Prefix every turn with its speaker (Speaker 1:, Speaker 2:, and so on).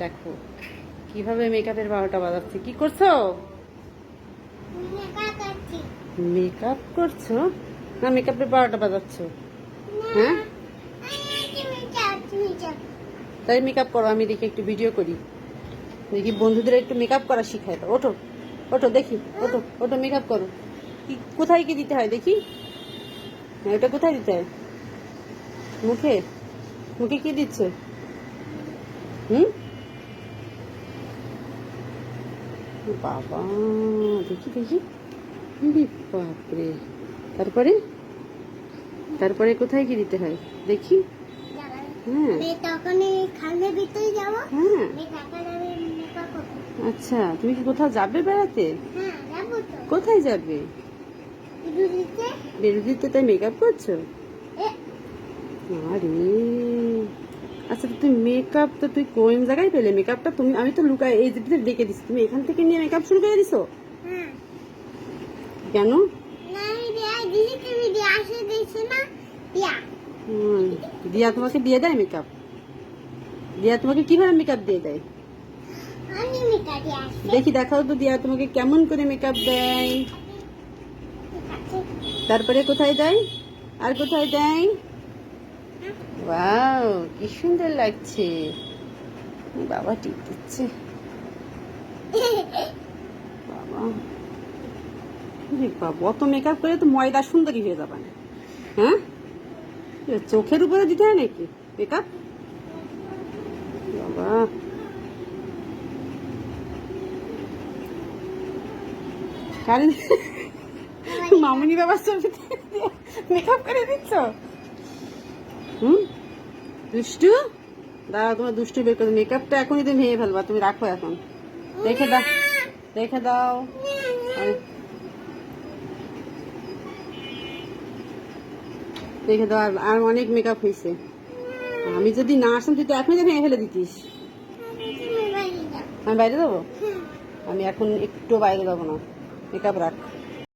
Speaker 1: দেখো কিভাবে মেকআপের 12টা বাজাচ্ছে। কি করছো? মেকআপ করছো না মেকআপের 12টা বাজাচ্ছ? হ্যাঁ, তাই মেকআপ করো। আমি দেখি একটু ভিডিও করি, দেখি বন্ধুদের একটু মেকআপ করা শিখায়। তো ওঠো ওঠো দেখি, ওঠো ওঠো মেকআপ করো। কি কোথায় কি দিতে হয় দেখি? হ্যাঁ, এটা কোথায় দিতে হয়? মুখে? মুখে কি দিচ্ছ? হুম, বাবা দেখি দেখি। বাপরে, তারপরে তারপরে কোথায় কি দিতে হয় দেখি? হ্যাঁ হ্যাঁ, আচ্ছা তুমি কি কোথাও যাবে বেড়াতে? কোথায় যাবে? বেরুদিতে, তাই মেকআপ করছো? আরে আচ্ছা, তুমি মেকআপ তো তুই কোন জায়গায় পেলে মেকআপটা? তুমি, আমি তো লুকায় এই দিকে ডেকে দিচ্ছি, তুমি এখান থেকে নিয়ে মেকআপ শুরু করে দিছো কেন? দিয়া তোমাকে দিয়ে দেয় মেকআপ? দিয়া তোমাকে কিভাবে মেকআপ দিয়ে দেয় দেখি? দেখাও তো দিয়া তোমাকে কেমন করে মেকআপ দেয়। তারপরে কোথায় দেয়? আর কোথায় দেয়? ওয়াও, কি সুন্দর লাগছে। বাবা টিপ দিচ্ছে। বাবা, বাবা অত মেকআপ করে তো ময়দা সুন্দরী হয়ে যাবে না? হ্যাঁ, চোখের উপরে দিতে হয় নাকি মেকআপ? বাবা, কারণ মামুনি বাবার ছবিতে মেকআপ করে দিচ্ছ? দুষ্টু, দাঁড়াও তোমার দুষ্টু বের করে। মেকআপটা এখনই তুমি ভেঙে ফেলবা, তুমি রাখো এখন। রেখে দাও, রেখে দাও। রেখে দাও, আর অনেক মেকআপ হয়েছে। আমি যদি না আসতাম তুই তো এখনই তো ভেঙে ফেলে দিতিস। আমি বাইরে যাবো? আমি এখন একটু বাইরে যাবো না, মেকআপ রাখ।